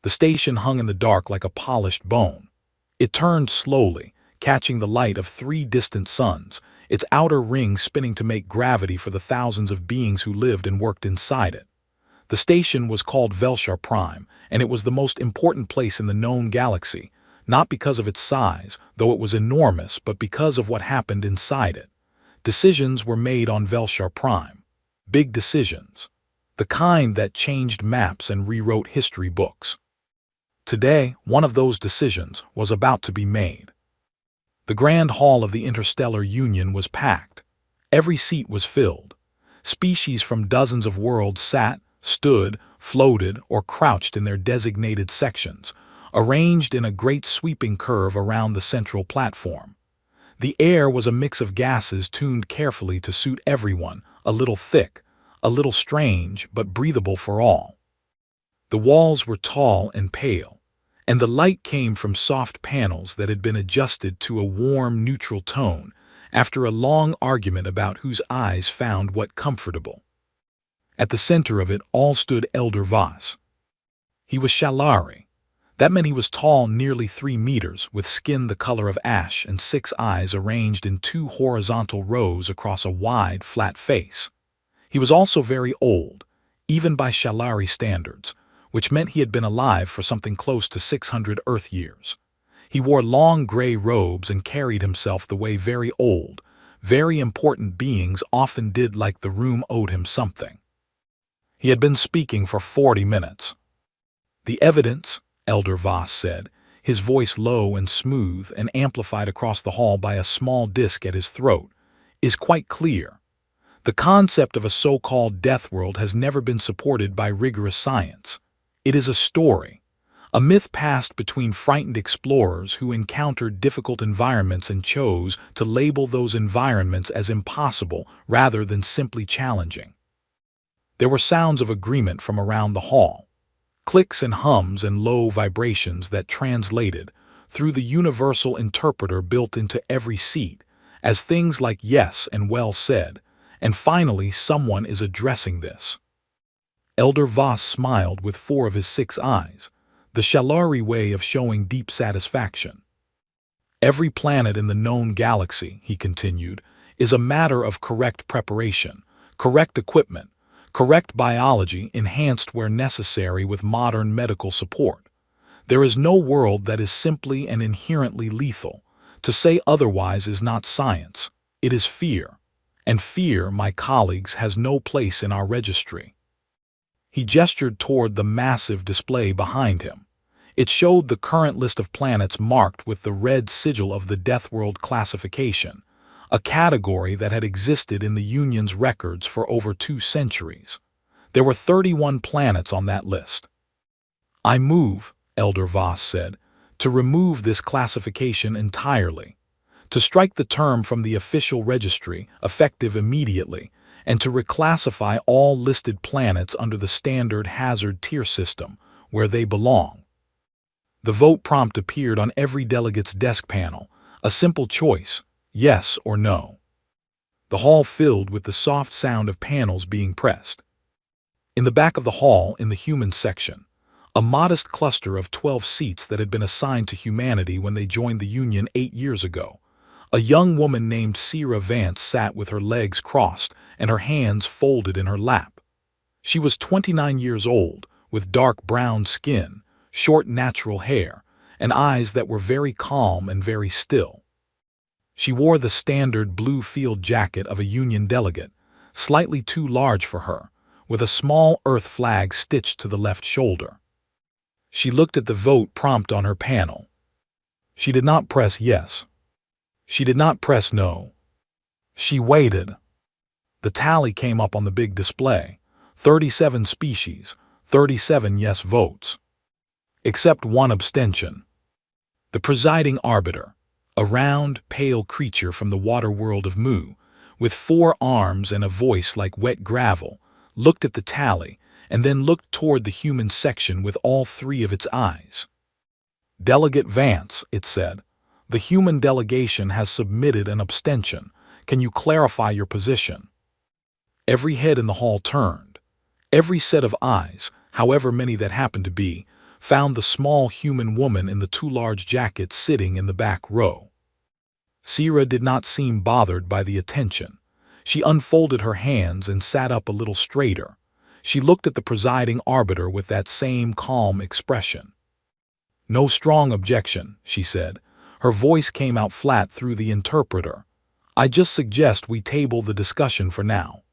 The station hung in the dark like a polished bone. It turned slowly, catching the light of 3 distant suns, its outer ring spinning to make gravity for the thousands of beings who lived and worked inside it. The station was called Velshar Prime, and it was the most important place in the known galaxy, not because of its size, though it was enormous, but because of what happened inside it. Decisions were made on Velshar Prime. Big decisions. The kind that changed maps and rewrote history books. Today, one of those decisions was about to be made. The Grand Hall of the Interstellar Union was packed. Every seat was filled. Species from dozens of worlds sat, stood, floated, or crouched in their designated sections, arranged in a great sweeping curve around the central platform. The air was a mix of gases tuned carefully to suit everyone, a little thick, a little strange, but breathable for all. The walls were tall and pale, and the light came from soft panels that had been adjusted to a warm, neutral tone after a long argument about whose eyes found what comfortable. At the center of it all stood Elder Voss. He was Shalari. That meant he was tall, nearly 3 meters, with skin the color of ash and 6 eyes arranged in 2 horizontal rows across a wide, flat face. He was also very old, even by Shalari standards, which meant he had been alive for something close to 600 Earth years. He wore long gray robes and carried himself the way very old, very important beings often did, like the room owed him something. He had been speaking for 40 minutes. "The evidence," Elder Voss said, his voice low and smooth and amplified across the hall by a small disc at his throat, "is quite clear. The concept of a so-called death world has never been supported by rigorous science. It is a story, a myth passed between frightened explorers who encountered difficult environments and chose to label those environments as impossible rather than simply challenging." There were sounds of agreement from around the hall, clicks and hums and low vibrations that translated, through the universal interpreter built into every seat, as things like "yes" and "well said," and finally someone is addressing this. Elder Voss smiled with 4 of his 6 eyes, the Shalari way of showing deep satisfaction. "Every planet in the known galaxy," he continued, "is a matter of correct preparation, correct equipment, correct biology enhanced where necessary with modern medical support. There is no world that is simply and inherently lethal. To say otherwise is not science, it is fear. And fear, my colleagues, has no place in our registry." He gestured toward the massive display behind him. It showed the current list of planets marked with the red sigil of the Deathworld classification, a category that had existed in the Union's records for over 2 centuries. There were 31 planets on that list. "I move," Elder Voss said, "to remove this classification entirely, to strike the term from the official registry, effective immediately, and to reclassify all listed planets under the standard hazard tier system, where they belong." The vote prompt appeared on every delegate's desk panel, a simple choice, yes or no. The hall filled with the soft sound of panels being pressed. In the back of the hall, in the human section, a modest cluster of 12 seats that had been assigned to humanity when they joined the Union 8 years ago, a young woman named Sierra Vance sat with her legs crossed and her hands folded in her lap. She was 29 years old, with dark brown skin, short natural hair, and eyes that were very calm and very still. She wore the standard blue field jacket of a Union delegate, slightly too large for her, with a small Earth flag stitched to the left shoulder. She looked at the vote prompt on her panel. She did not press yes. She did not press no. She waited. The tally came up on the big display. 37 species, 37 yes votes. Except 1 abstention. The presiding arbiter, a round, pale creature from the water world of Mu, with 4 arms and a voice like wet gravel, looked at the tally and then looked toward the human section with all 3 of its eyes. "Delegate Vance," it said, "the human delegation has submitted an abstention. Can you clarify your position?" Every head in the hall turned. Every set of eyes, however many that happened to be, found the small human woman in the too large jacket sitting in the back row. Sira did not seem bothered by the attention. She unfolded her hands and sat up a little straighter. She looked at the presiding arbiter with that same calm expression. "No strong objection," she said. Her voice came out flat through the interpreter. "I just suggest we table the discussion for now."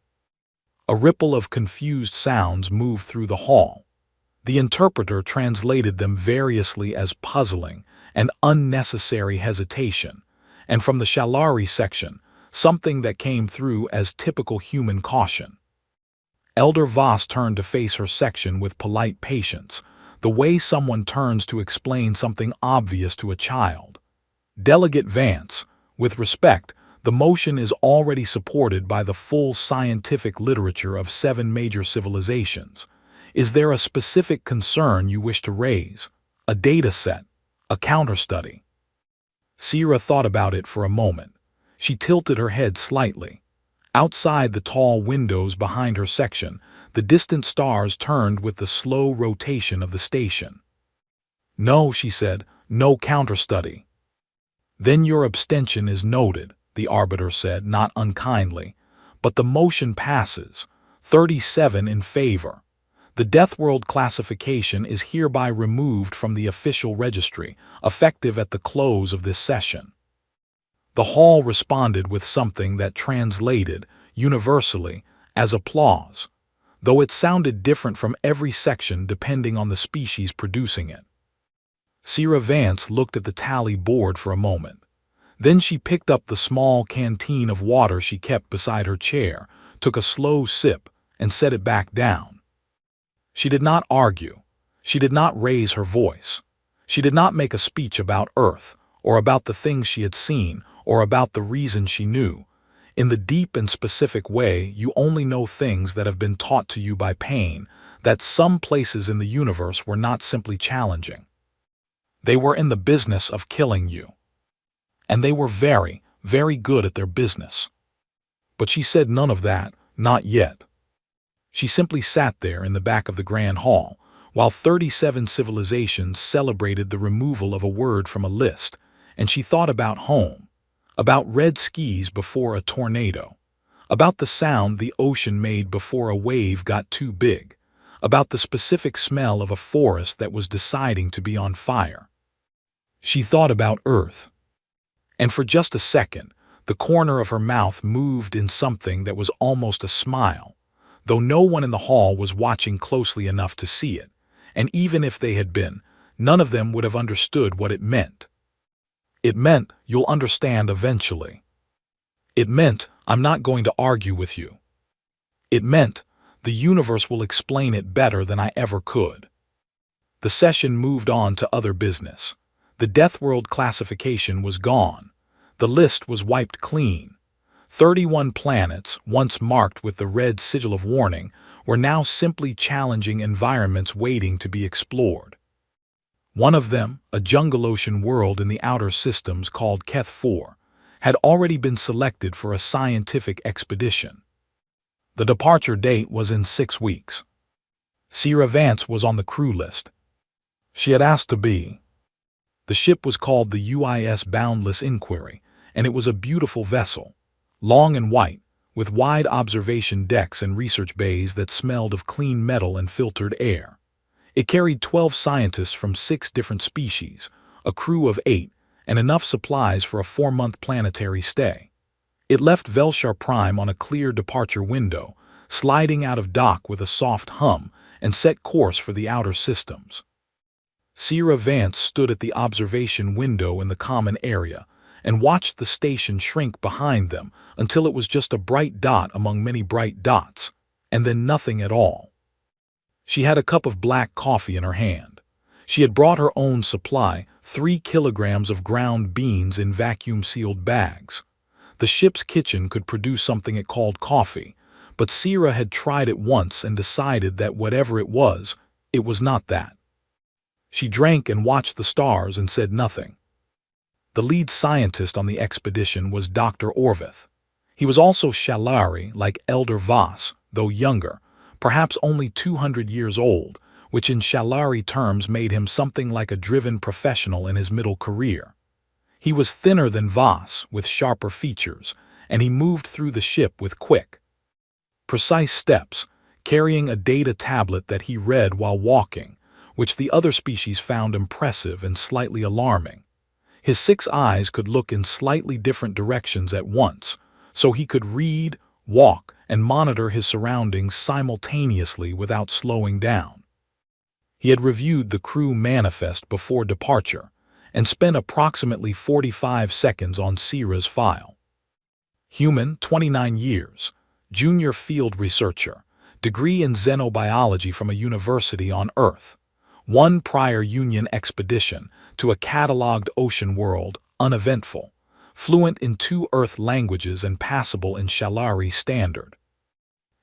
A ripple of confused sounds moved through the hall. The interpreter translated them variously as puzzling and unnecessary hesitation, and from the Shalari section, something that came through as typical human caution. Elder Voss turned to face her section with polite patience, the way someone turns to explain something obvious to a child. "Delegate Vance, with respect, the motion is already supported by the full scientific literature of 7 major civilizations. Is there a specific concern you wish to raise? A data set? A counterstudy?" Sira thought about it for a moment. She tilted her head slightly. Outside the tall windows behind her section, the distant stars turned with the slow rotation of the station. "No," she said, "no counterstudy." "Then your abstention is noted," the arbiter said, not unkindly. "But the motion passes. 37 in favor. The Deathworld classification is hereby removed from the official registry, effective at the close of this session." The hall responded with something that translated, universally, as applause, though it sounded different from every section depending on the species producing it. Sira Vance looked at the tally board for a moment. Then she picked up the small canteen of water she kept beside her chair, took a slow sip, and set it back down. She did not argue. She did not raise her voice. She did not make a speech about Earth, or about the things she had seen, or about the reason she knew. In the deep and specific way you only know things that have been taught to you by pain, that some places in the universe were not simply challenging. They were in the business of killing you. And they were very, very good at their business. But she said none of that, not yet. She simply sat there in the back of the grand hall, while 37 civilizations celebrated the removal of a word from a list, and she thought about home, about red skis before a tornado, about the sound the ocean made before a wave got too big, about the specific smell of a forest that was deciding to be on fire. She thought about Earth. And for just a second, the corner of her mouth moved in something that was almost a smile, though no one in the hall was watching closely enough to see it, and even if they had been, none of them would have understood what it meant. It meant, "You'll understand eventually." It meant, "I'm not going to argue with you." It meant, "The universe will explain it better than I ever could." The session moved on to other business. The Deathworld classification was gone. The list was wiped clean. 31 planets, once marked with the red sigil of warning, were now simply challenging environments waiting to be explored. One of them, a jungle ocean world in the outer systems called Keth 4, had already been selected for a scientific expedition. The departure date was in 6 weeks. Sira Vance was on the crew list. She had asked to be. The ship was called the UIS Boundless Inquiry, and it was a beautiful vessel, long and white, with wide observation decks and research bays that smelled of clean metal and filtered air. It carried 12 scientists from 6 different species, a crew of 8, and enough supplies for a 4-month planetary stay. It left Velshar Prime on a clear departure window, sliding out of dock with a soft hum, and set course for the outer systems. Sira Vance stood at the observation window in the common area and watched the station shrink behind them until it was just a bright dot among many bright dots, and then nothing at all. She had a cup of black coffee in her hand. She had brought her own supply, 3 kilograms of ground beans in vacuum-sealed bags. The ship's kitchen could produce something it called coffee, but Sira had tried it once and decided that whatever it was not that. She drank and watched the stars and said nothing. The lead scientist on the expedition was Dr. Orvith. He was also Shalari, like Elder Voss, though younger, perhaps only 200 years old, which in Shalari terms made him something like a driven professional in his middle career. He was thinner than Voss, with sharper features, and he moved through the ship with quick, precise steps, carrying a data tablet that he read while walking, which the other species found impressive and slightly alarming. His 6 eyes could look in slightly different directions at once, so he could read, walk, and monitor his surroundings simultaneously without slowing down. He had reviewed the crew manifest before departure and spent approximately 45 seconds on Sira's file. Human, 29 years, junior field researcher, degree in xenobiology from a university on Earth, 1 prior Union expedition to a catalogued ocean world, uneventful, fluent in 2 Earth languages and passable in Shalari Standard.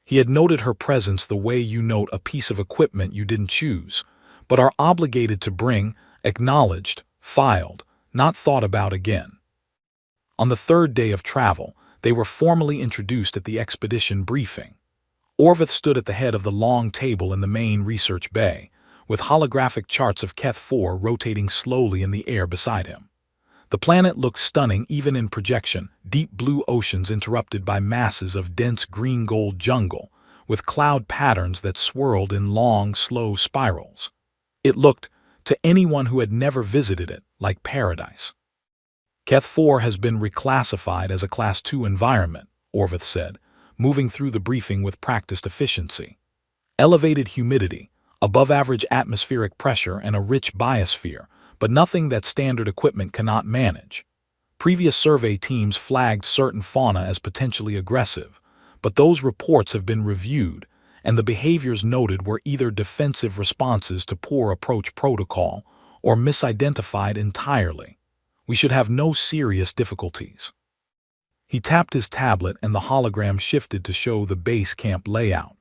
He had noted her presence the way you note a piece of equipment you didn't choose, but are obligated to bring, acknowledged, filed, not thought about again. On the 3rd day of travel, they were formally introduced at the expedition briefing. Orvith stood at the head of the long table in the main research bay, with holographic charts of Keth 4 rotating slowly in the air beside him. The planet looked stunning even in projection, deep blue oceans interrupted by masses of dense green-gold jungle, with cloud patterns that swirled in long, slow spirals. It looked, to anyone who had never visited it, like paradise. Keth 4 has been reclassified as a Class 2 environment, Orvith said, moving through the briefing with practiced efficiency. Elevated humidity, above-average atmospheric pressure, and a rich biosphere, but nothing that standard equipment cannot manage. Previous survey teams flagged certain fauna as potentially aggressive, but those reports have been reviewed, and the behaviors noted were either defensive responses to poor approach protocol or misidentified entirely. We should have no serious difficulties. He tapped his tablet and the hologram shifted to show the base camp layout.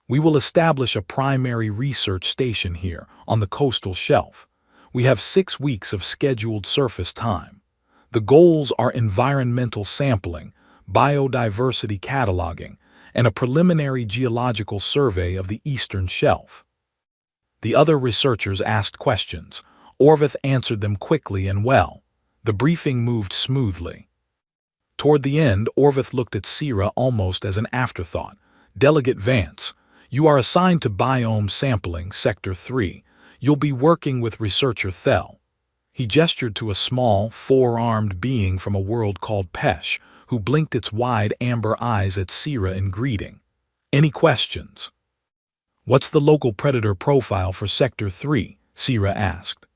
We will establish a primary research station here on the coastal shelf. We have 6 weeks of scheduled surface time. The goals are environmental sampling, biodiversity cataloging, and a preliminary geological survey of the eastern shelf. The other researchers asked questions. Orvith answered them quickly and well. The briefing moved smoothly. Toward the end, Orvith looked at Sira almost as an afterthought. Delegate Vance, you are assigned to biome sampling, Sector 3. You'll be working with researcher Thel. He gestured to a small, 4-armed being from a world called Pesh, who blinked its wide amber eyes at Sira in greeting. Any questions? What's the local predator profile for Sector 3? Sira asked.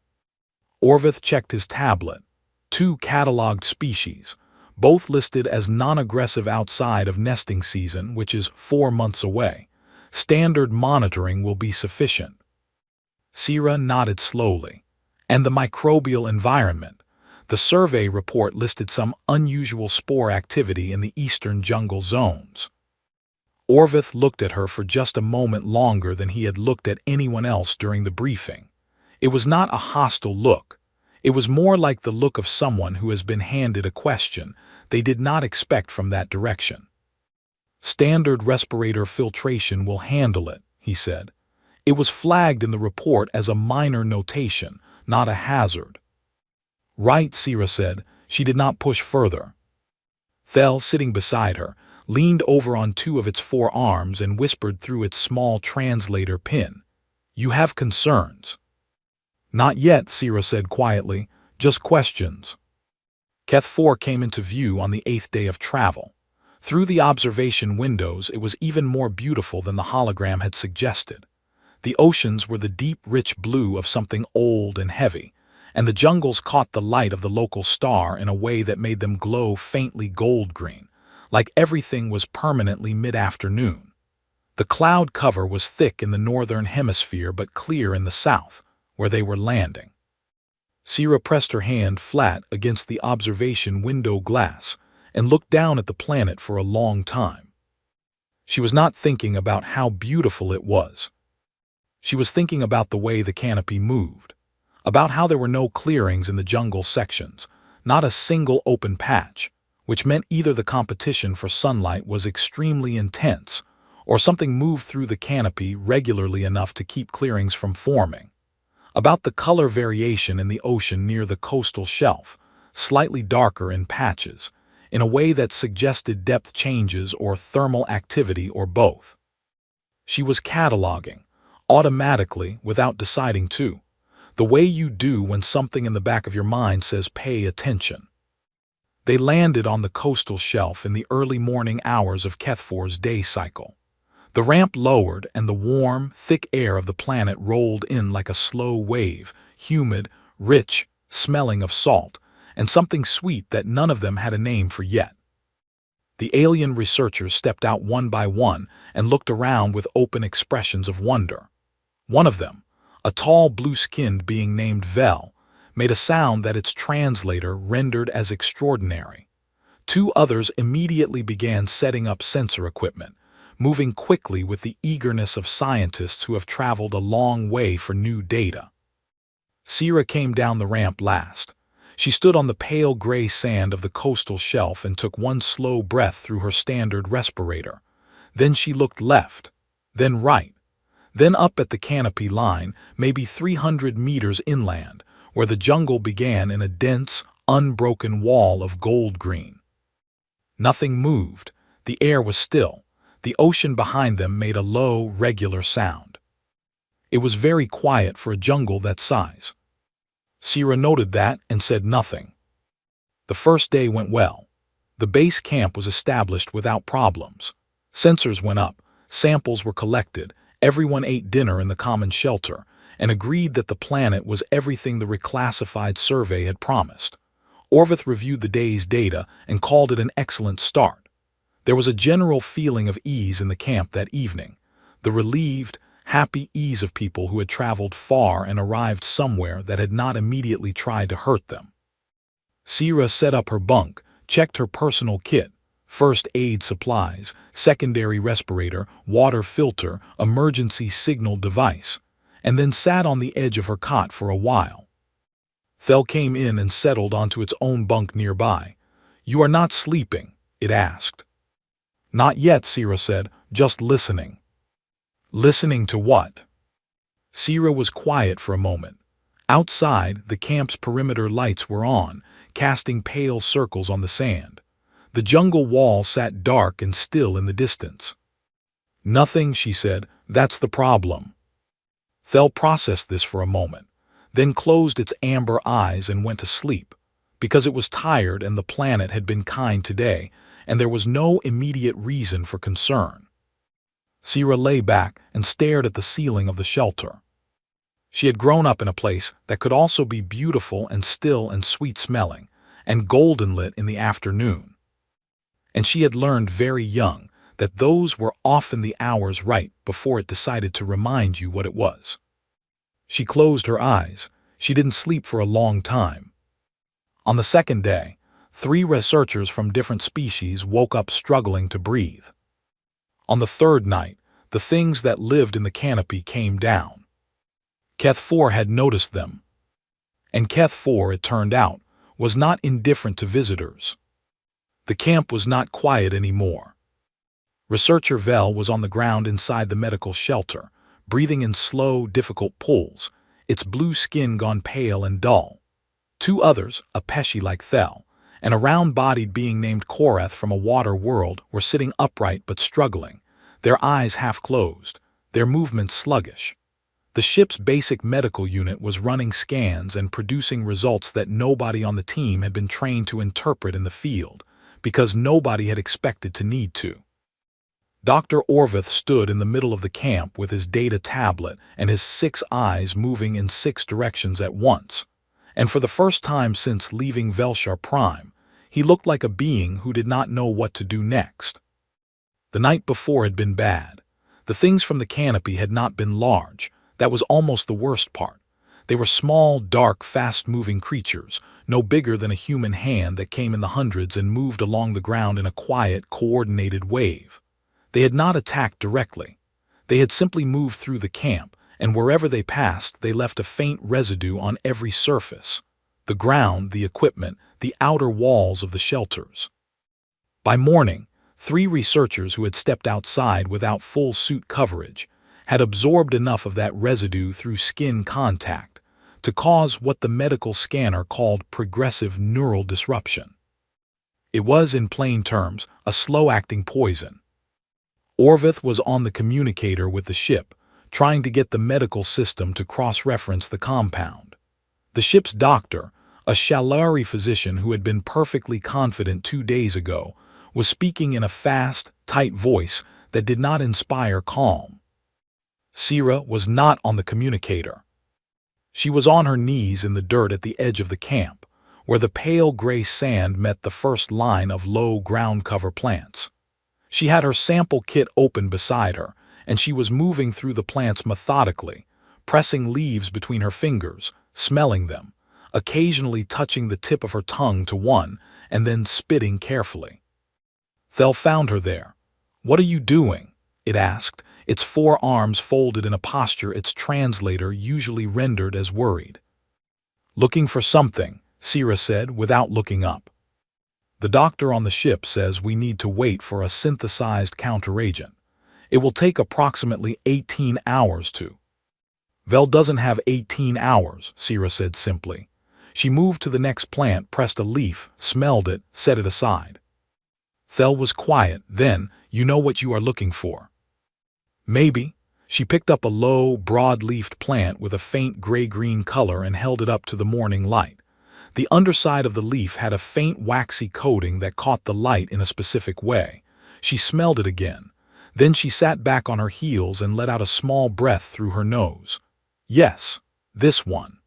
Orvith checked his tablet. 2 catalogued species, both listed as non-aggressive outside of nesting season, which is 4 months away. Standard monitoring will be sufficient. Sira nodded slowly. And the microbial environment. The survey report listed some unusual spore activity in the eastern jungle zones. Orvith looked at her for just a moment longer than he had looked at anyone else during the briefing. It was not a hostile look. It was more like the look of someone who has been handed a question they did not expect from that direction. Standard respirator filtration will handle it, he said. It was flagged in the report as a minor notation, not a hazard. Right, Sira said. She did not push further. Thel, sitting beside her, leaned over on 2 of its 4 arms and whispered through its small translator pin. You have concerns. Not yet, Sira said quietly. Just questions. Keth 4 came into view on the 8th day of travel. Through the observation windows, it was even more beautiful than the hologram had suggested. The oceans were the deep, rich blue of something old and heavy, and the jungles caught the light of the local star in a way that made them glow faintly gold-green, like everything was permanently mid-afternoon. The cloud cover was thick in the northern hemisphere but clear in the south, where they were landing. Sira pressed her hand flat against the observation window glass and looked down at the planet for a long time. She was not thinking about how beautiful it was. She was thinking about the way the canopy moved, about how there were no clearings in the jungle sections, not a single open patch, which meant either the competition for sunlight was extremely intense or something moved through the canopy regularly enough to keep clearings from forming. About the color variation in the ocean near the coastal shelf, slightly darker in patches, in a way that suggested depth changes or thermal activity or both. She was cataloging, automatically without deciding to, the way you do when something in the back of your mind says pay attention. They landed on the coastal shelf in the early morning hours of Kethfor's day cycle. The ramp lowered and the warm, thick air of the planet rolled in like a slow wave, humid, rich, smelling of salt, and something sweet that none of them had a name for yet. The alien researchers stepped out one by one and looked around with open expressions of wonder. One of them, a tall blue-skinned being named Vel, made a sound that its translator rendered as extraordinary. Two others immediately began setting up sensor equipment, moving quickly with the eagerness of scientists who have traveled a long way for new data. Sierra came down the ramp last. She stood on the pale gray sand of the coastal shelf and took one slow breath through her standard respirator. Then she looked left, then right, then up at the canopy line, maybe 300 meters inland, where the jungle began in a dense, unbroken wall of gold green. Nothing moved. The air was still. The ocean behind them made a low, regular sound. It was very quiet for a jungle that size. Sierra noted that and said nothing. The first day went well. The base camp was established without problems. Sensors went up, samples were collected, everyone ate dinner in the common shelter, and agreed that the planet was everything the reclassified survey had promised. Orvith reviewed the day's data and called it an excellent start. There was a general feeling of ease in the camp that evening, the relieved, happy ease of people who had traveled far and arrived somewhere that had not immediately tried to hurt them. Sierra set up her bunk, checked her personal kit, first aid supplies, secondary respirator, water filter, emergency signal device, and then sat on the edge of her cot for a while. Thel came in and settled onto its own bunk nearby. "You are not sleeping?" it asked. "Not yet," Sierra said, "just listening." "Listening to what?" Sierra was quiet for a moment. Outside, the camp's perimeter lights were on, casting pale circles on the sand. The jungle wall sat dark and still in the distance. "Nothing," she said, "that's the problem." Thel processed this for a moment, then closed its amber eyes and went to sleep, because it was tired and the planet had been kind today, and there was no immediate reason for concern. Sierra lay back and stared at the ceiling of the shelter. She had grown up in a place that could also be beautiful and still and sweet-smelling, and golden-lit in the afternoon. And she had learned very young that those were often the hours right before it decided to remind you what it was. She closed her eyes. She didn't sleep for a long time. On the second day, 3 researchers from different species woke up struggling to breathe. On the third night, the things that lived in the canopy came down. Keth-4 had noticed them. And Keth-4, it turned out, was not indifferent to visitors. The camp was not quiet anymore. Researcher Vel was on the ground inside the medical shelter, breathing in slow, difficult pulls, its blue skin gone pale and dull. 2 others, a Pesci like Thel, and a round-bodied being named Korath from a water world, were sitting upright but struggling, their eyes half-closed, their movements sluggish. The ship's basic medical unit was running scans and producing results that nobody on the team had been trained to interpret in the field, because nobody had expected to need to. Dr. Orvith stood in the middle of the camp with his data tablet and his 6 eyes moving in 6 directions at once, and for the first time since leaving Velshar Prime, he looked like a being who did not know what to do next. The night before had been bad. The things from the canopy had not been large. That was almost the worst part. They were small, dark, fast-moving creatures, no bigger than a human hand that came in the hundreds and moved along the ground in a quiet, coordinated wave. They had not attacked directly. They had simply moved through the camp, and wherever they passed, they left a faint residue on every surface: the ground, the equipment, the outer walls of the shelters. By morning, 3 researchers who had stepped outside without full suit coverage had absorbed enough of that residue through skin contact to cause what the medical scanner called progressive neural disruption. It was, in plain terms, a slow-acting poison. Orvith was on the communicator with the ship, trying to get the medical system to cross-reference the compound. The ship's doctor, a Shalari physician who had been perfectly confident 2 days ago, was speaking in a fast, tight voice that did not inspire calm. Sira was not on the communicator. She was on her knees in the dirt at the edge of the camp, where the pale gray sand met the first line of low ground cover plants. She had her sample kit open beside her, and she was moving through the plants methodically, pressing leaves between her fingers, smelling them, occasionally touching the tip of her tongue to one, and then spitting carefully. Thel found her there. "What are you doing?" it asked, its 4 arms folded in a posture its translator usually rendered as worried. "Looking for something," Sira said without looking up. "The doctor on the ship says we need to wait for a synthesized counteragent. It will take approximately 18 hours to—" "Vel doesn't have 18 hours, Sira said simply. She moved to the next plant, pressed a leaf, smelled it, set it aside. Thel was quiet. "Then, you know what you are looking for." "Maybe." She picked up a low, broad-leafed plant with a faint gray-green color and held it up to the morning light. The underside of the leaf had a faint waxy coating that caught the light in a specific way. She smelled it again. Then she sat back on her heels and let out a small breath through her nose. "Yes, this one."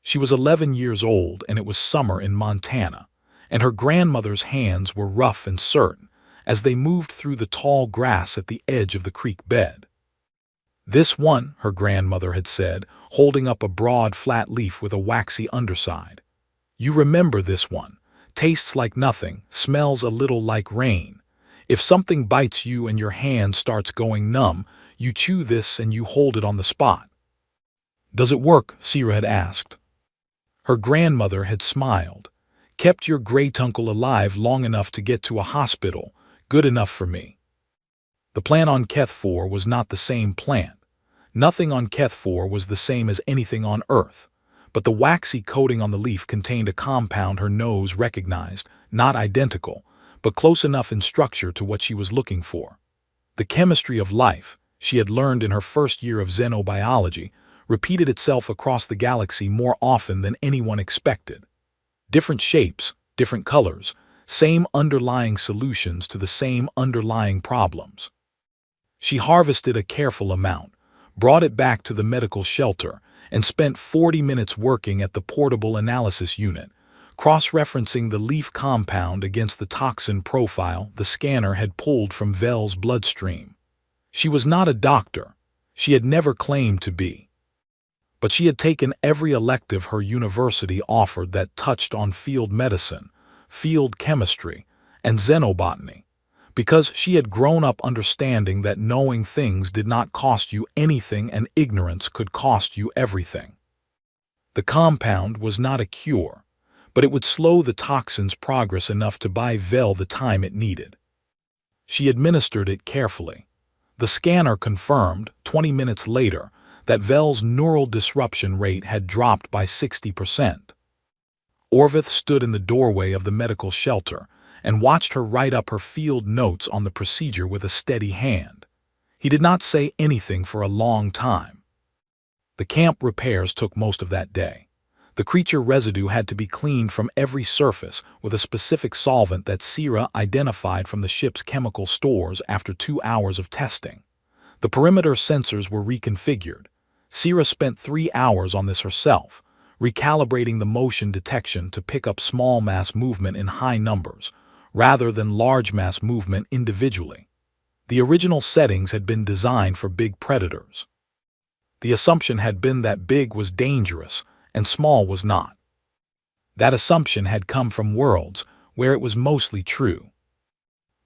She was 11 years old, and it was summer in Montana, and her grandmother's hands were rough and certain as they moved through the tall grass at the edge of the creek bed. "This one," her grandmother had said, holding up a broad, flat leaf with a waxy underside. "You remember this one. Tastes like nothing, smells a little like rain. If something bites you and your hand starts going numb, you chew this and you hold it on the spot." "Does it work?" Sira had asked. Her grandmother had smiled. "Kept your great-uncle alive long enough to get to a hospital. Good enough for me." The plant on Keth-4 was not the same plant. Nothing on Keth-4 was the same as anything on Earth, but the waxy coating on the leaf contained a compound her nose recognized, not identical, but close enough in structure to what she was looking for. The chemistry of life, she had learned in her first year of xenobiology, repeated itself across the galaxy more often than anyone expected. Different shapes, different colors, same underlying solutions to the same underlying problems. She harvested a careful amount, brought it back to the medical shelter, and spent 40 minutes working at the portable analysis unit, cross-referencing the leaf compound against the toxin profile the scanner had pulled from Vel's bloodstream. She was not a doctor. She had never claimed to be. But she had taken every elective her university offered that touched on field medicine, field chemistry, and xenobotany, because she had grown up understanding that knowing things did not cost you anything and ignorance could cost you everything. The compound was not a cure, but it would slow the toxin's progress enough to buy Vel the time it needed. She administered it carefully. The scanner confirmed, 20 minutes later, that Vel's neural disruption rate had dropped by 60%. Orvith stood in the doorway of the medical shelter and watched her write up her field notes on the procedure with a steady hand. He did not say anything for a long time. The camp repairs took most of that day. The creature residue had to be cleaned from every surface with a specific solvent that Sira identified from the ship's chemical stores after 2 hours of testing. The perimeter sensors were reconfigured. Sira spent 3 hours on this herself, recalibrating the motion detection to pick up small mass movement in high numbers, rather than large mass movement individually. The original settings had been designed for big predators. The assumption had been that big was dangerous and small was not. That assumption had come from worlds where it was mostly true.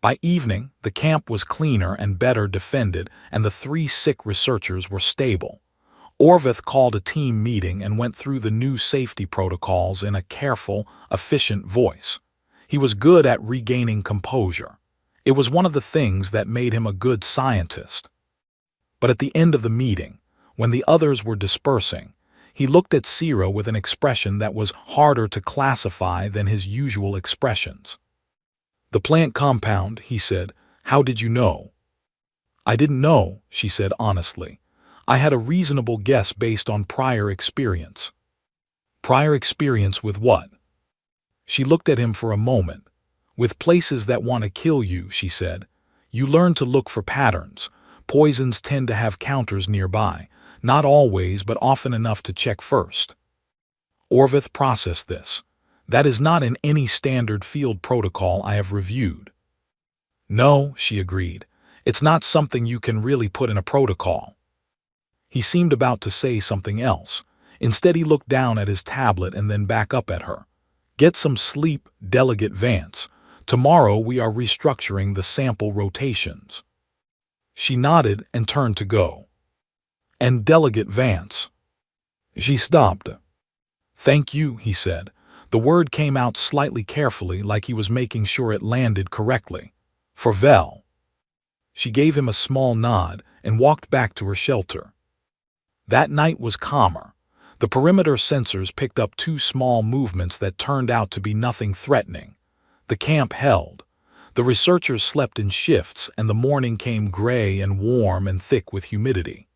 By evening, the camp was cleaner and better defended, and the 3 sick researchers were stable. Orvith called a team meeting and went through the new safety protocols in a careful, efficient voice. He was good at regaining composure. It was one of the things that made him a good scientist. But at the end of the meeting, when the others were dispersing, he looked at Sira with an expression that was harder to classify than his usual expressions. "The plant compound," he said. "How did you know?" "I didn't know," she said honestly. "I had a reasonable guess based on prior experience." "Prior experience with what?" She looked at him for a moment. "With places that want to kill you," she said. "You learn to look for patterns. Poisons tend to have counters nearby. Not always, but often enough to check first." Orvith processed this. "That is not in any standard field protocol I have reviewed." "No," she agreed. "It's not something you can really put in a protocol." He seemed about to say something else. Instead, he looked down at his tablet and then back up at her. "Get some sleep, Delegate Vance. Tomorrow we are restructuring the sample rotations." She nodded and turned to go. "And Delegate Vance." She stopped. "Thank you," he said. The word came out slightly carefully, like he was making sure it landed correctly. "For Vel." She gave him a small nod and walked back to her shelter. That night was calmer. The perimeter sensors picked up two small movements that turned out to be nothing threatening. The camp held. The researchers slept in shifts, and the morning came gray and warm and thick with humidity.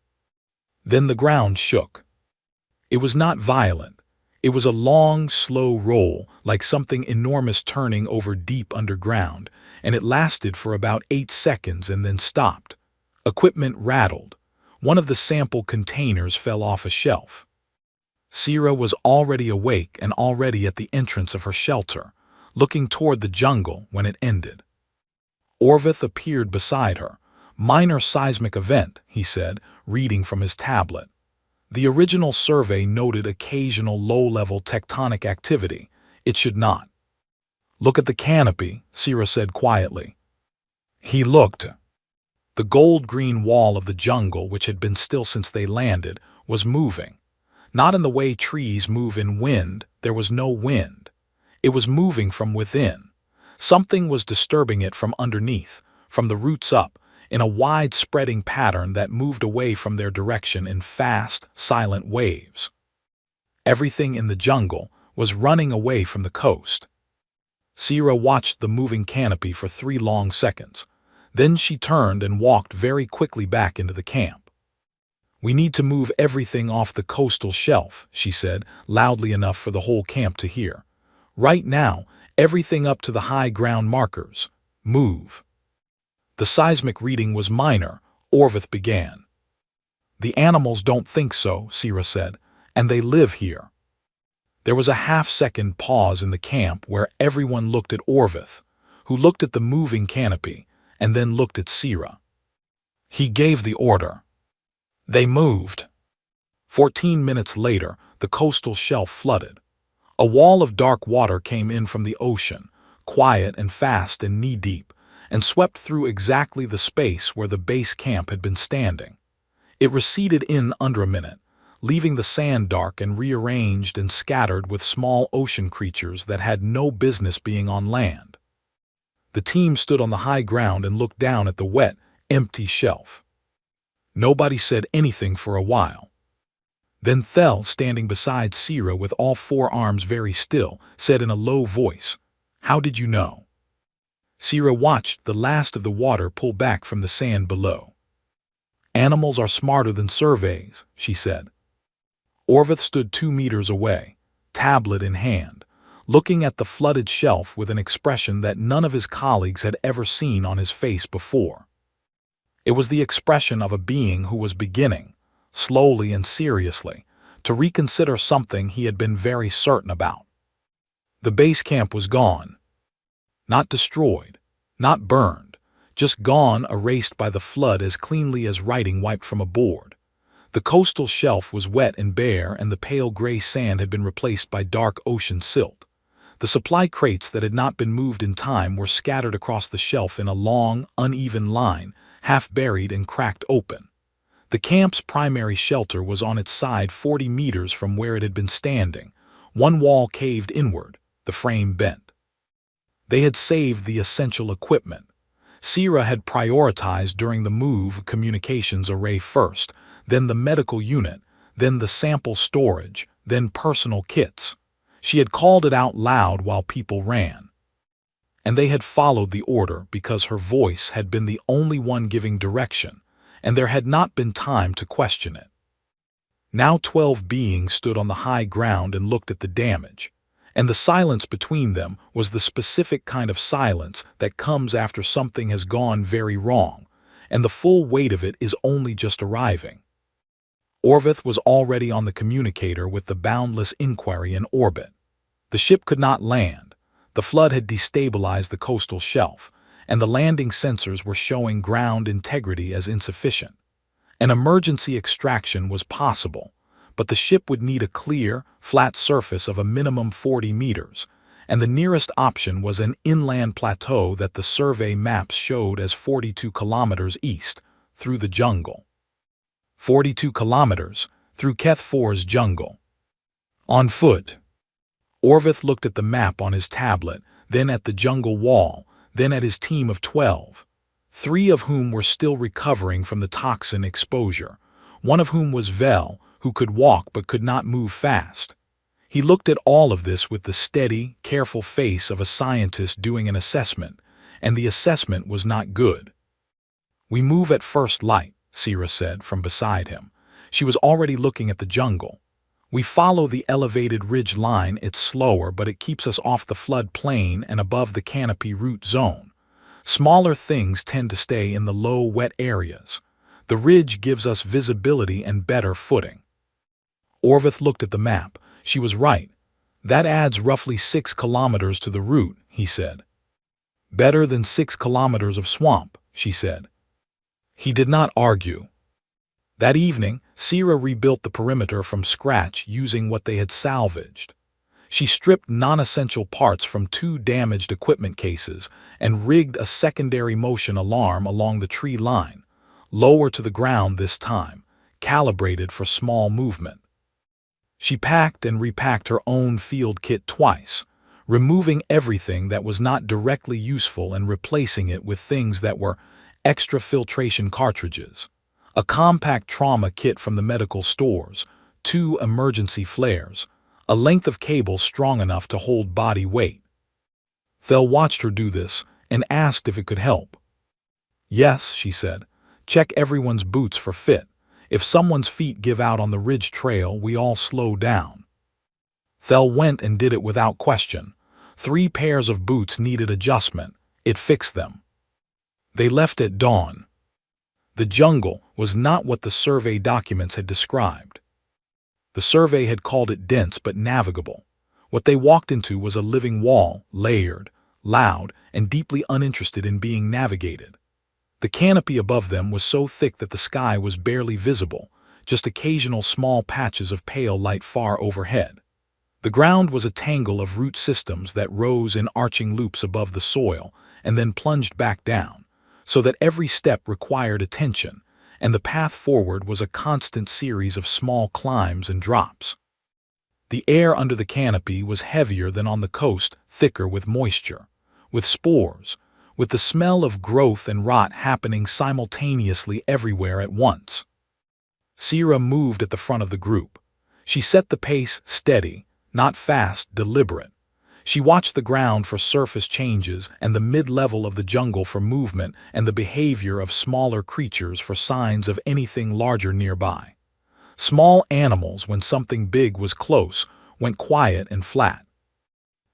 Then the ground shook. It was not violent. It was a long, slow roll, like something enormous turning over deep underground, and it lasted for about 8 seconds and then stopped. Equipment rattled. One of the sample containers fell off a shelf. Sira was already awake and already at the entrance of her shelter, looking toward the jungle when it ended. Orvith appeared beside her. "Minor seismic event," he said, reading from his tablet. "The original survey noted occasional low-level tectonic activity. It should not." "Look at the canopy," Sira said quietly. He looked. The gold-green wall of the jungle, which had been still since they landed, was moving. Not in the way trees move in wind. There was no wind. It was moving from within. Something was disturbing it from underneath, from the roots up, in a wide-spreading pattern that moved away from their direction in fast, silent waves. Everything in the jungle was running away from the coast. Sira watched the moving canopy for 3 long seconds. Then she turned and walked very quickly back into the camp. "We need to move everything off the coastal shelf," she said, loudly enough for the whole camp to hear. "Right now, everything up to the high ground markers. Move." "The seismic reading was minor," Orvith began. "The animals don't think so," Sira said, "and they live here." There was a half-second pause in the camp where everyone looked at Orvith, who looked at the moving canopy, and then looked at Sira. He gave the order. They moved. 14 minutes later, the coastal shelf flooded. A wall of dark water came in from the ocean, quiet and fast and knee-deep, and swept through exactly the space where the base camp had been standing. It receded in under a minute, leaving the sand dark and rearranged and scattered with small ocean creatures that had no business being on land. The team stood on the high ground and looked down at the wet, empty shelf. Nobody said anything for a while. Then Thel, standing beside Sira with all 4 arms very still, said in a low voice, "How did you know?" Sira watched the last of the water pull back from the sand below. "Animals are smarter than surveys," she said. Orvith stood 2 meters away, tablet in hand, looking at the flooded shelf with an expression that none of his colleagues had ever seen on his face before. It was the expression of a being who was beginning, slowly and seriously, to reconsider something he had been very certain about. The base camp was gone. Not destroyed, not burned, just gone, erased by the flood as cleanly as writing wiped from a board. The coastal shelf was wet and bare, and the pale gray sand had been replaced by dark ocean silt. The supply crates that had not been moved in time were scattered across the shelf in a long, uneven line, half buried and cracked open. The camp's primary shelter was on its side 40 meters from where it had been standing. One wall caved inward, the frame bent. They had saved the essential equipment. Sira had prioritized during the move communications array first, then the medical unit, then the sample storage, then personal kits. She had called it out loud while people ran. And they had followed the order because her voice had been the only one giving direction, and there had not been time to question it. Now 12 beings stood on the high ground and looked at the damage, and the silence between them was the specific kind of silence that comes after something has gone very wrong, and the full weight of it is only just arriving. Orvith was already on the communicator with the boundless inquiry in orbit. The ship could not land. The flood had destabilized the coastal shelf, and the landing sensors were showing ground integrity as insufficient. An emergency extraction was possible, but the ship would need a clear, flat surface of a minimum 40 meters, and the nearest option was an inland plateau that the survey maps showed as 42 kilometers east, through the jungle. 42 kilometers, through Keth 4's jungle. On foot. Orvith looked at the map on his tablet, then at the jungle wall, then at his team of 12. 3 of whom were still recovering from the toxin exposure, one of whom was Vel, who could walk but could not move fast. He looked at all of this with the steady, careful face of a scientist doing an assessment, and the assessment was not good. "We move at first light," Sira said from beside him. She was already looking at the jungle. "We follow the elevated ridge line. It's slower, but it keeps us off the flood plain and above the canopy root zone. Smaller things tend to stay in the low, wet areas. The ridge gives us visibility and better footing." Orvith looked at the map. She was right. "That adds roughly 6 kilometers to the route," he said. "Better than 6 kilometers of swamp," she said. He did not argue. That evening, Sira rebuilt the perimeter from scratch using what they had salvaged. She stripped non-essential parts from 2 damaged equipment cases and rigged a secondary motion alarm along the tree line, lower to the ground this time, calibrated for small movement. She packed and repacked her own field kit twice, removing everything that was not directly useful and replacing it with things that were extra filtration cartridges, a compact trauma kit from the medical stores, 2 emergency flares, a length of cable strong enough to hold body weight. Thel watched her do this and asked if it could help. "Yes," she said. "Check everyone's boots for fit. If someone's feet give out on the ridge trail, we all slow down." Thel went and did it without question. 3 pairs of boots needed adjustment. It fixed them. They left at dawn. The jungle was not what the survey documents had described. The survey had called it dense but navigable. What they walked into was a living wall, layered, loud, and deeply uninterested in being navigated. The canopy above them was so thick that the sky was barely visible, just occasional small patches of pale light far overhead. The ground was a tangle of root systems that rose in arching loops above the soil and then plunged back down, so that every step required attention, and the path forward was a constant series of small climbs and drops. The air under the canopy was heavier than on the coast, thicker with moisture, with spores, with the smell of growth and rot happening simultaneously everywhere at once. Sira moved at the front of the group. She set the pace steady, not fast, deliberate. She watched the ground for surface changes and the mid-level of the jungle for movement and the behavior of smaller creatures for signs of anything larger nearby. Small animals, when something big was close, went quiet and flat.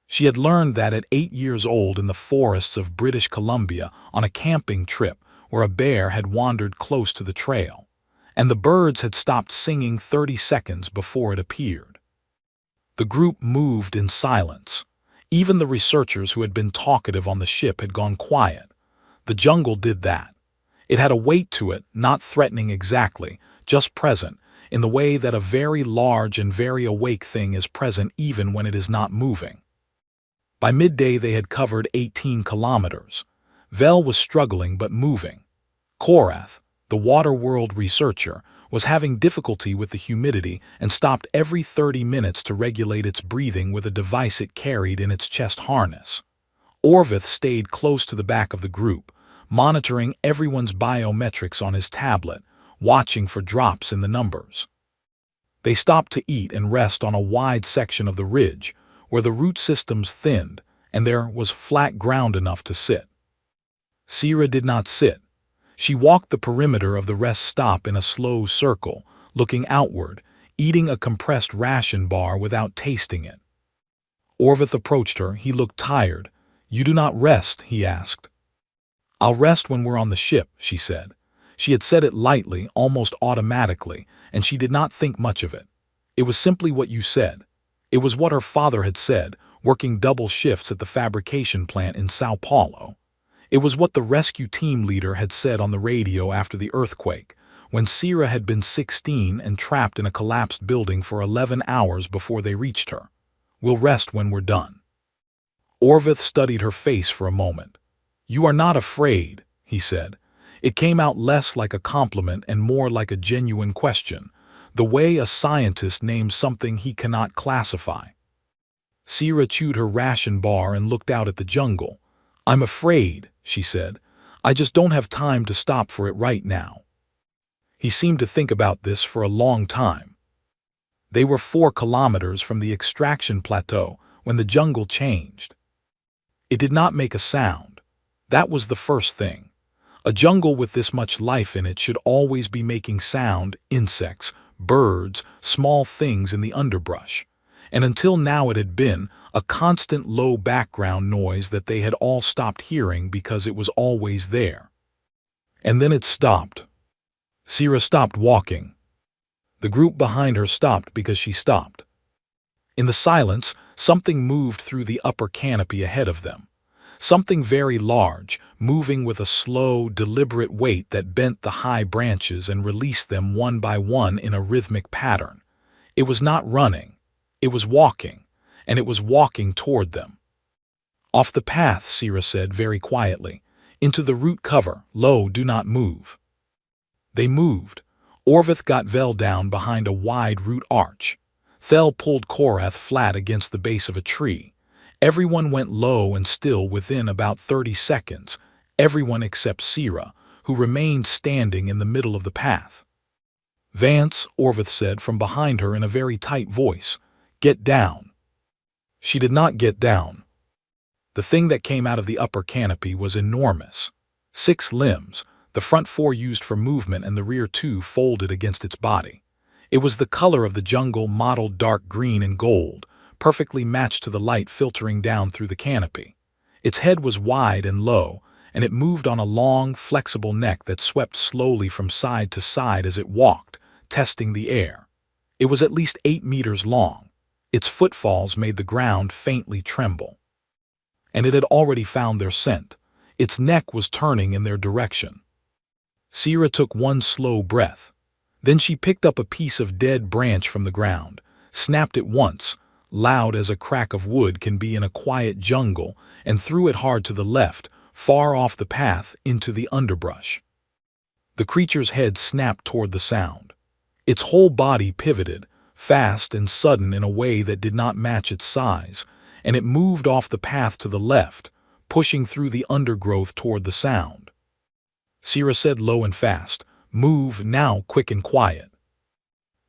She had learned that at 8 years old in the forests of British Columbia on a camping trip where a bear had wandered close to the trail, and the birds had stopped singing 30 seconds before it appeared. The group moved in silence. Even the researchers who had been talkative on the ship had gone quiet. The jungle did that. It had a weight to it, not threatening exactly, just present, in the way that a very large and very awake thing is present even when it is not moving. By midday they had covered 18 kilometers. Vel was struggling but moving. Korath, the Waterworld researcher, was having difficulty with the humidity and stopped every 30 minutes to regulate its breathing with a device it carried in its chest harness. Orvith stayed close to the back of the group, monitoring everyone's biometrics on his tablet, watching for drops in the numbers. They stopped to eat and rest on a wide section of the ridge, where the root systems thinned and there was flat ground enough to sit. Sierra did not sit. She walked the perimeter of the rest stop in a slow circle, looking outward, eating a compressed ration bar without tasting it. Orvith approached her. He looked tired. "You do not rest?" he asked. "I'll rest when we're on the ship," she said. She had said it lightly, almost automatically, and she did not think much of it. It was simply what you said. It was what her father had said, working double shifts at the fabrication plant in Sao Paulo. It was what the rescue team leader had said on the radio after the earthquake, when Sierra had been 16 and trapped in a collapsed building for 11 hours before they reached her. "We'll rest when we're done." Orvith studied her face for a moment. "You are not afraid," he said. It came out less like a compliment and more like a genuine question, the way a scientist names something he cannot classify. Sierra chewed her ration bar and looked out at the jungle. "I'm afraid," she said. "I just don't have time to stop for it right now." He seemed to think about this for a long time. They were 4 kilometers from the extraction plateau when the jungle changed. It did not make a sound. That was the first thing. A jungle with this much life in it should always be making sound: insects, birds, small things in the underbrush. And until now it had been a constant low background noise that they had all stopped hearing because it was always there. And then it stopped. Sierra stopped walking. The group behind her stopped because she stopped. In the silence, something moved through the upper canopy ahead of them. Something very large, moving with a slow, deliberate weight that bent the high branches and released them one by one in a rhythmic pattern. It was not running. It was walking, and it was walking toward them. "Off the path," Sierra said very quietly. "Into the root cover. Lo, do not move." They moved. Orvith got Vel down behind a wide root arch. Thel pulled Korath flat against the base of a tree. Everyone went low and still within about 30 seconds, everyone except Sierra, who remained standing in the middle of the path. "Vance," Orvith said from behind her in a very tight voice, "get down." She did not get down. The thing that came out of the upper canopy was enormous. 6 limbs, the front 4 used for movement and the rear 2 folded against its body. It was the color of the jungle, mottled dark green and gold, perfectly matched to the light filtering down through the canopy. Its head was wide and low, and it moved on a long, flexible neck that swept slowly from side to side as it walked, testing the air. It was at least 8 meters long. Its footfalls made the ground faintly tremble. And it had already found their scent. Its neck was turning in their direction. Sierra took one slow breath. Then she picked up a piece of dead branch from the ground, snapped it once, loud as a crack of wood can be in a quiet jungle, and threw it hard to the left, far off the path, into the underbrush. The creature's head snapped toward the sound. Its whole body pivoted, fast and sudden in a way that did not match its size, and it moved off the path to the left, pushing through the undergrowth toward the sound. Sierra said low and fast, "Move now, quick and quiet."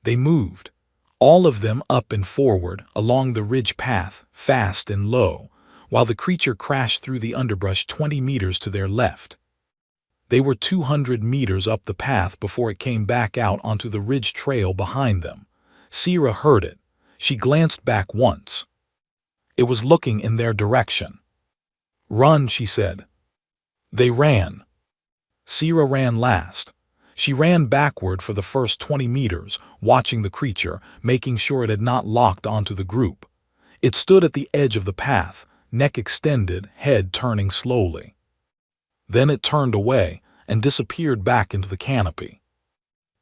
They moved. All of them up and forward, along the ridge path, fast and low, while the creature crashed through the underbrush 20 meters to their left. They were 200 meters up the path before it came back out onto the ridge trail behind them. Sierra heard it. She glanced back once. It was looking in their direction. "Run," she said. They ran. Sierra ran last. She ran backward for the first 20 meters, watching the creature, making sure it had not locked onto the group. It stood at the edge of the path, neck extended, head turning slowly. Then it turned away and disappeared back into the canopy.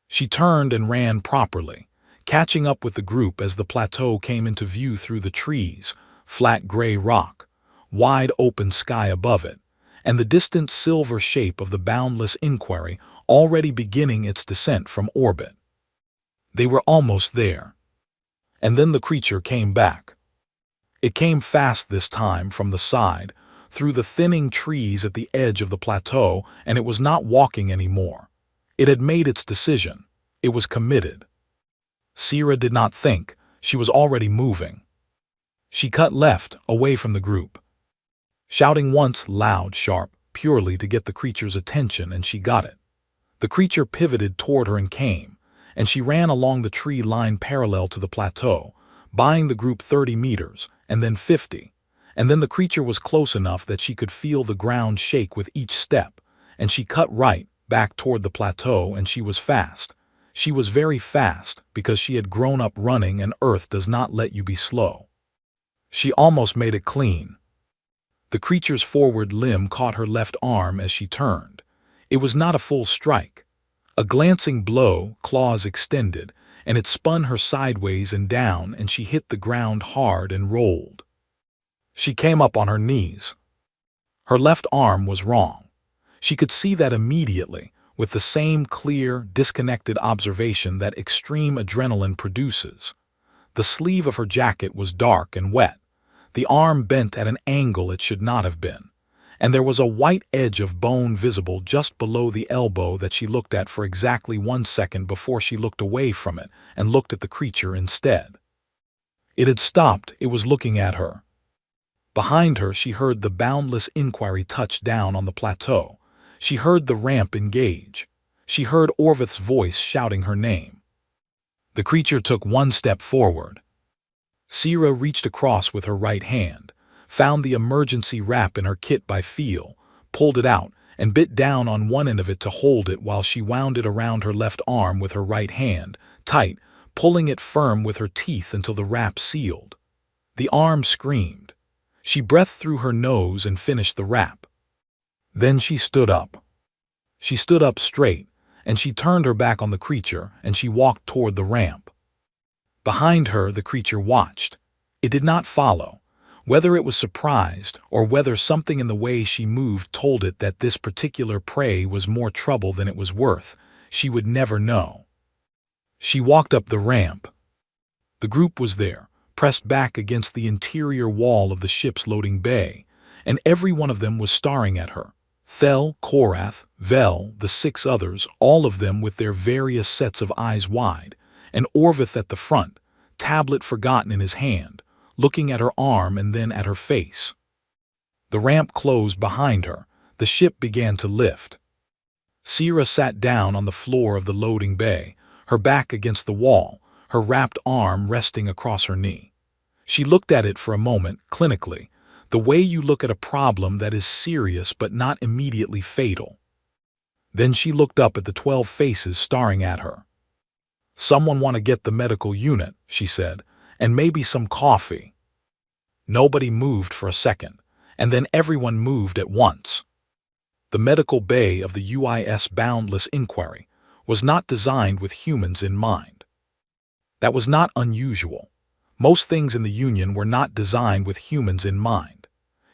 She turned and ran properly, catching up with the group as the plateau came into view through the trees, flat gray rock, wide open sky above it, and the distant silver shape of the boundless inquiry already beginning its descent from orbit. They were almost there. And then the creature came back. It came fast this time from the side, through the thinning trees at the edge of the plateau, and it was not walking anymore. It had made its decision. It was committed. Sira did not think. She was already moving. She cut left, away from the group, shouting once loud, sharp, purely to get the creature's attention, and she got it. The creature pivoted toward her and came, and she ran along the tree line parallel to the plateau, buying the group 30 meters, and then 50. And then the creature was close enough that she could feel the ground shake with each step, and she cut right, back toward the plateau, and she was fast. She was very fast, because she had grown up running, and Earth does not let you be slow. She almost made it clean. The creature's forward limb caught her left arm as she turned. It was not a full strike. A glancing blow, claws extended, and it spun her sideways and down, and she hit the ground hard and rolled. She came up on her knees. Her left arm was wrong. She could see that immediately, with the same clear, disconnected observation that extreme adrenaline produces. The sleeve of her jacket was dark and wet. The arm bent at an angle it should not have been, and there was a white edge of bone visible just below the elbow that she looked at for exactly 1 second before she looked away from it and looked at the creature instead. It had stopped. It was looking at her. Behind her, she heard the boundless inquiry touch down on the plateau. She heard the ramp engage. She heard Orvith's voice shouting her name. The creature took 1 step forward. Sira reached across with her right hand, found the emergency wrap in her kit by feel, pulled it out, and bit down on one end of it to hold it while she wound it around her left arm with her right hand, tight, pulling it firm with her teeth until the wrap sealed. The arm screamed. She breathed through her nose and finished the wrap. Then she stood up. She stood up straight, and she turned her back on the creature, and she walked toward the ramp. Behind her, the creature watched. It did not follow. Whether it was surprised or whether something in the way she moved told it that this particular prey was more trouble than it was worth, she would never know. She walked up the ramp. The group was there, pressed back against the interior wall of the ship's loading bay, and every one of them was staring at her. Thel, Korath, Vel, the 6 others, all of them with their various sets of eyes wide, and Orvith at the front, tablet forgotten in his hand, looking at her arm and then at her face. The ramp closed behind her. The ship began to lift. Sira sat down on the floor of the loading bay, her back against the wall, her wrapped arm resting across her knee. She looked at it for a moment, clinically, the way you look at a problem that is serious but not immediately fatal. Then she looked up at the 12 faces staring at her. "Someone want to get the medical unit," she said, "and maybe some coffee." Nobody moved for a second, and then everyone moved at once. The medical bay of the UIS Boundless Inquiry was not designed with humans in mind. That was not unusual. Most things in the Union were not designed with humans in mind.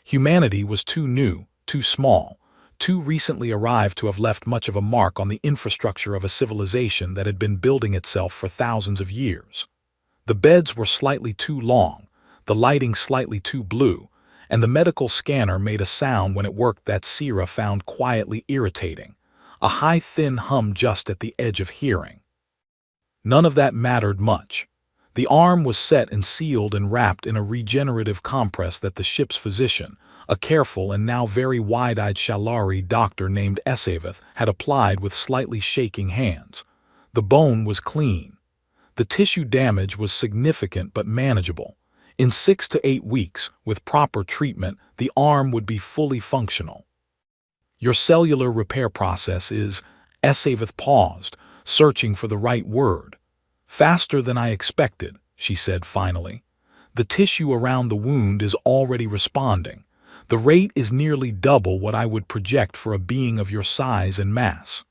Humanity was too new, too small, too recently arrived to have left much of a mark on the infrastructure of a civilization that had been building itself for thousands of years. The beds were slightly too long, the lighting slightly too blue, and the medical scanner made a sound when it worked that Sira found quietly irritating, a high thin hum just at the edge of hearing. None of that mattered much. The arm was set and sealed and wrapped in a regenerative compress that the ship's physician, a careful and now very wide-eyed Shalari doctor named Esavith, had applied with slightly shaking hands. The bone was clean. The tissue damage was significant but manageable. In 6 to 8 weeks, with proper treatment, the arm would be fully functional. "Your cellular repair process is," Esavith paused, searching for the right word. "Faster than I expected," she said finally. "The tissue around the wound is already responding. The rate is nearly double what I would project for a being of your size and mass."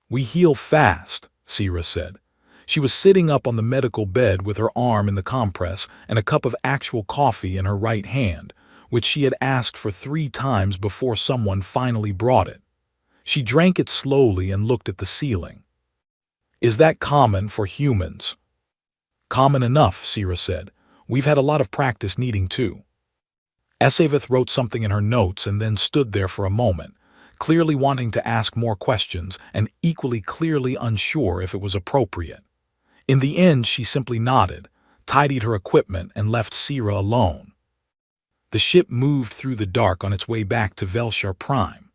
"We heal fast," Sira said. She was sitting up on the medical bed with her arm in the compress and a cup of actual coffee in her right hand, which she had asked for 3 times before someone finally brought it. She drank it slowly and looked at the ceiling. "Is that common for humans?" "Common enough," Sira said. "We've had a lot of practice needing to." Esavith wrote something in her notes and then stood there for a moment, clearly wanting to ask more questions and equally clearly unsure if it was appropriate. In the end, she simply nodded, tidied her equipment, and left Sira alone. The ship moved through the dark on its way back to Velshar Prime.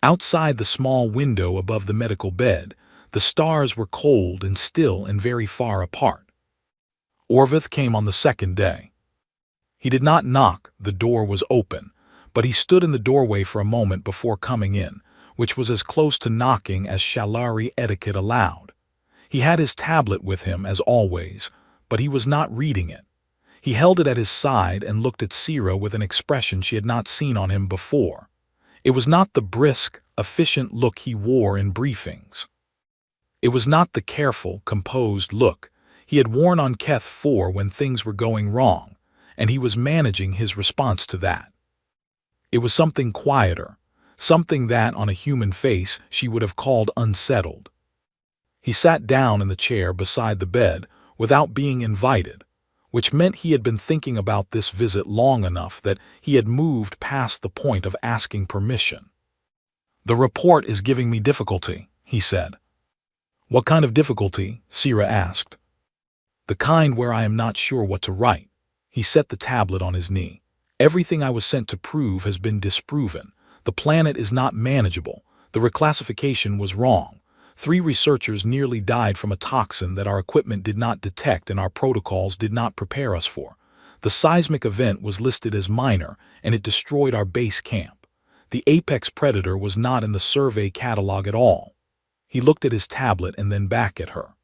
Outside the small window above the medical bed, the stars were cold and still and very far apart. Orvith came on the second day. He did not knock, the door was open, but he stood in the doorway for a moment before coming in, which was as close to knocking as Shalari etiquette allowed. He had his tablet with him, as always, but he was not reading it. He held it at his side and looked at Sira with an expression she had not seen on him before. It was not the brisk, efficient look he wore in briefings. It was not the careful, composed look he had worn on Keth 4 when things were going wrong, and he was managing his response to that. It was something quieter, something that, on a human face, she would have called unsettled. He sat down in the chair beside the bed without being invited, which meant he had been thinking about this visit long enough that he had moved past the point of asking permission. "The report is giving me difficulty," he said. "What kind of difficulty?" Sira asked. "The kind where I am not sure what to write." He set the tablet on his knee. "Everything I was sent to prove has been disproven. The planet is not manageable. The reclassification was wrong. 3 researchers nearly died from a toxin that our equipment did not detect and our protocols did not prepare us for. The seismic event was listed as minor, and it destroyed our base camp. The apex predator was not in the survey catalog at all." He looked at his tablet and then back at her.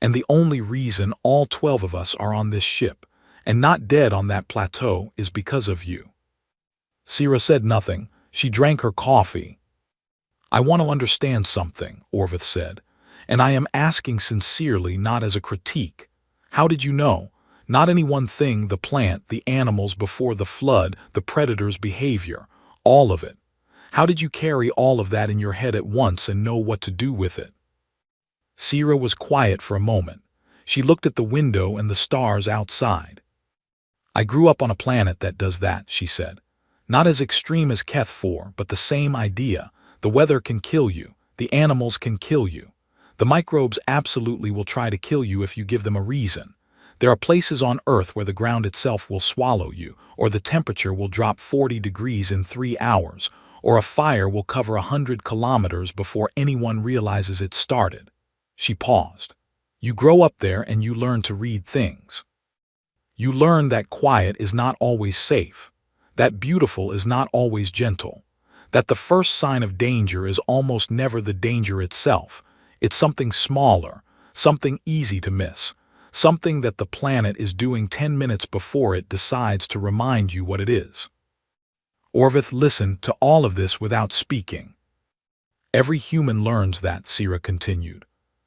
"And the only reason all 12 of us are on this ship, and not dead on that plateau, is because of you." Sira said nothing. She drank her coffee. "I want to understand something," Orvith said, "and I am asking sincerely, not as a critique. How did you know? Not any one thing, the plant, the animals before the flood, the predator's behavior, all of it. How did you carry all of that in your head at once and know what to do with it?" Sira was quiet for a moment. She looked at the window and the stars outside. "I grew up on a planet that does that," she said. "Not as extreme as Keth 4, but the same idea. The weather can kill you. The animals can kill you. The microbes absolutely will try to kill you if you give them a reason. There are places on Earth where the ground itself will swallow you, or the temperature will drop 40 degrees in 3 hours, or a fire will cover 100 kilometers before anyone realizes it started." She paused. "You grow up there and you learn to read things. You learn that quiet is not always safe, that beautiful is not always gentle, that the first sign of danger is almost never the danger itself. It's something smaller, something easy to miss, something that the planet is doing 10 minutes before it decides to remind you what it is." Orvith listened to all of this without speaking. "Every human learns that," Sira continued.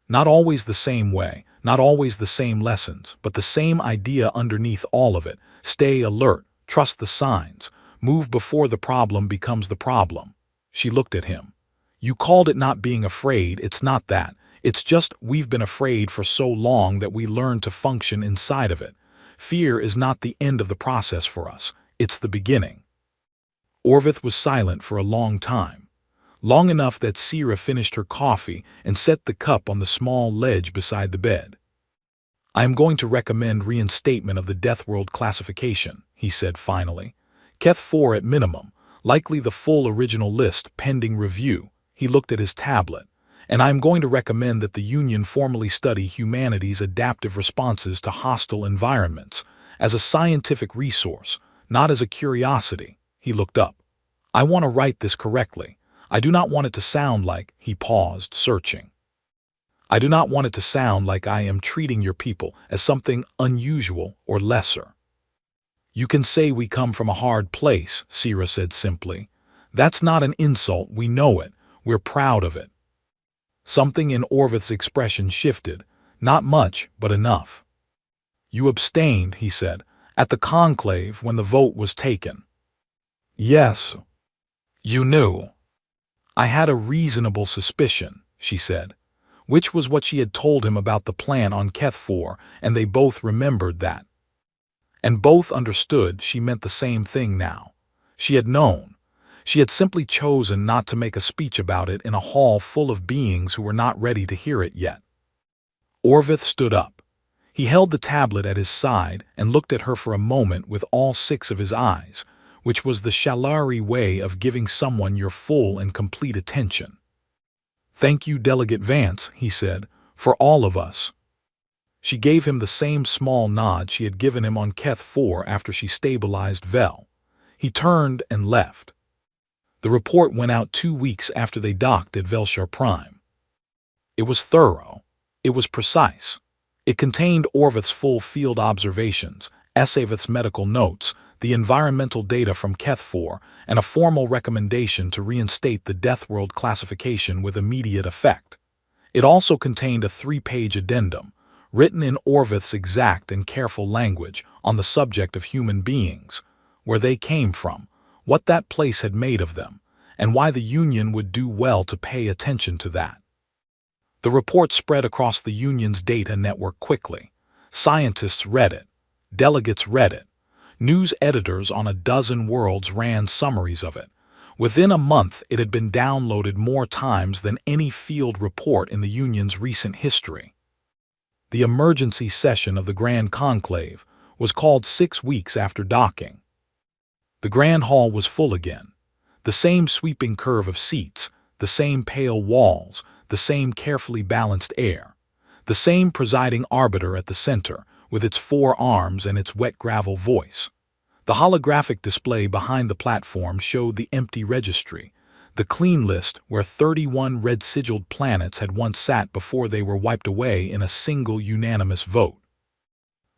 "Not always the same way, not always the same lessons, but the same idea underneath all of it. Stay alert, trust the signs, move before the problem becomes the problem." She looked at him. "You called it not being afraid. It's not that. It's just we've been afraid for so long that we learned to function inside of it. Fear is not the end of the process for us. It's the beginning." Orvith was silent for a long time. Long enough that Sira finished her coffee and set the cup on the small ledge beside the bed. "I am going to recommend reinstatement of the Deathworld classification," he said finally. "Keth 4 at minimum, likely the full original list pending review." He looked at his tablet. "And I am going to recommend that the Union formally study humanity's adaptive responses to hostile environments as a scientific resource, not as a curiosity." He looked up. "I want to write this correctly. I do not want it to sound like—" He paused, searching. "I do not want it to sound like I am treating your people as something unusual or lesser." "You can say we come from a hard place," Sira said simply. "That's not an insult, we know it, we're proud of it." Something in Orvith's expression shifted. Not much, but enough. "You abstained," he said, "at the conclave when the vote was taken." "Yes." "You knew." "I had a reasonable suspicion," she said, which was what she had told him about the plan on Keth 4, and they both remembered that. And both understood she meant the same thing now. She had known. She had simply chosen not to make a speech about it in a hall full of beings who were not ready to hear it yet. Orvith stood up. He held the tablet at his side and looked at her for a moment with all 6 of his eyes, which was the Shalari way of giving someone your full and complete attention. "Thank you, Delegate Vance," he said, "for all of us." She gave him the same small nod she had given him on Keth 4 after she stabilized Vel. He turned and left. The report went out 2 weeks after they docked at Velshar Prime. It was thorough. It was precise. It contained Orvith's full field observations, Esavith's medical notes, the environmental data from Keth 4, and a formal recommendation to reinstate the Deathworld classification with immediate effect. It also contained a 3-page addendum, written in Orvith's exact and careful language, on the subject of human beings, where they came from, what that place had made of them, and why the Union would do well to pay attention to that. The report spread across the Union's data network quickly. Scientists read it. Delegates read it. News editors on a dozen worlds ran summaries of it. Within a month, it had been downloaded more times than any field report in the Union's recent history. The emergency session of the Grand Conclave was called 6 weeks after docking. The Grand Hall was full again. The same sweeping curve of seats, the same pale walls, the same carefully balanced air, the same presiding arbiter at the center, with its 4 arms and its wet gravel voice. The holographic display behind the platform showed the empty registry, the clean list where 31 red-sigilled planets had once sat before they were wiped away in a single unanimous vote.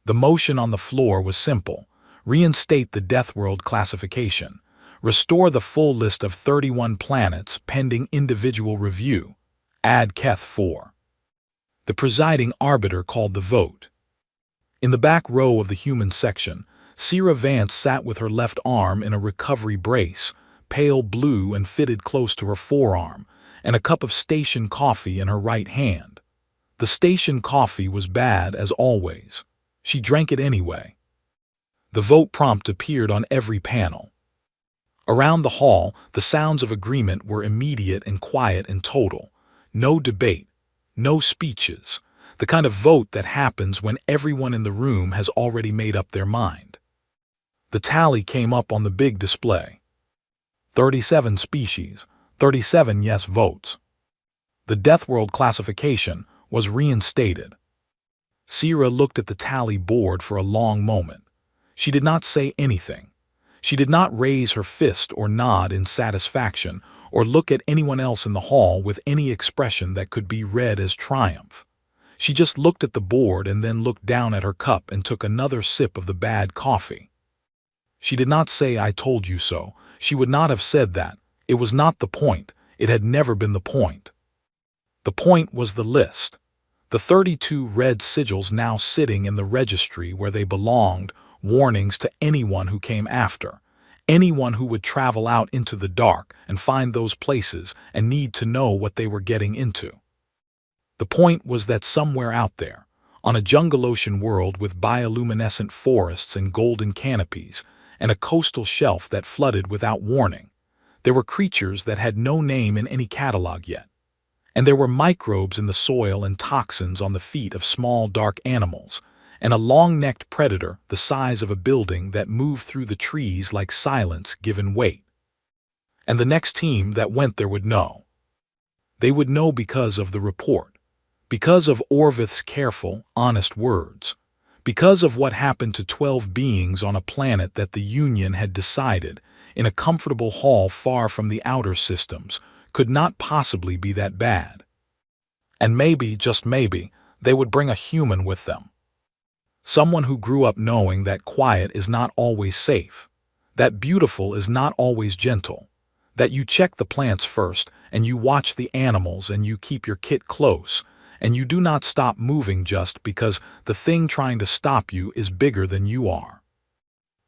The motion on the floor was simple: reinstate the Deathworld classification, restore the full list of 31 planets pending individual review, add Keth 4. The presiding arbiter called the vote. In the back row of the human section, Sierra Vance sat with her left arm in a recovery brace, pale blue and fitted close to her forearm, and a cup of station coffee in her right hand. The station coffee was bad as always. She drank it anyway. The vote prompt appeared on every panel. Around the hall, the sounds of agreement were immediate and quiet and total. No debate, no speeches, the kind of vote that happens when everyone in the room has already made up their mind. The tally came up on the big display. 37 species, 37 yes votes. The Deathworld classification was reinstated. Sierra looked at the tally board for a long moment. She did not say anything. She did not raise her fist or nod in satisfaction or look at anyone else in the hall with any expression that could be read as triumph. She just looked at the board and then looked down at her cup and took another sip of the bad coffee. She did not say, "I told you so." She would not have said that. It was not the point. It had never been the point. The point was the list. The 32 red sigils now sitting in the registry where they belonged, warnings to anyone who came after, anyone who would travel out into the dark and find those places and need to know what they were getting into. The point was that somewhere out there, on a jungle ocean world with bioluminescent forests and golden canopies, and a coastal shelf that flooded without warning, there were creatures that had no name in any catalog yet. And there were microbes in the soil and toxins on the feet of small dark animals, and a long-necked predator the size of a building that moved through the trees like silence given weight. And the next team that went there would know. They would know because of the report, because of Orvith's careful, honest words, because of what happened to 12 beings on a planet that the Union had decided, in a comfortable hall far from the outer systems, could not possibly be that bad. And maybe, just maybe, they would bring a human with them. Someone who grew up knowing that quiet is not always safe, that beautiful is not always gentle, that you check the plants first, and you watch the animals, and you keep your kit close, and you do not stop moving just because the thing trying to stop you is bigger than you are.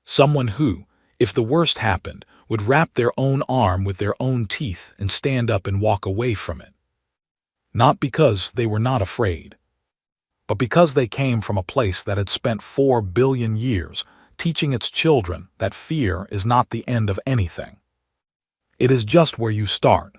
Someone who, if the worst happened, would wrap their own arm with their own teeth and stand up and walk away from it. Not because they were not afraid, but because they came from a place that had spent 4 billion years teaching its children that fear is not the end of anything. It is just where you start.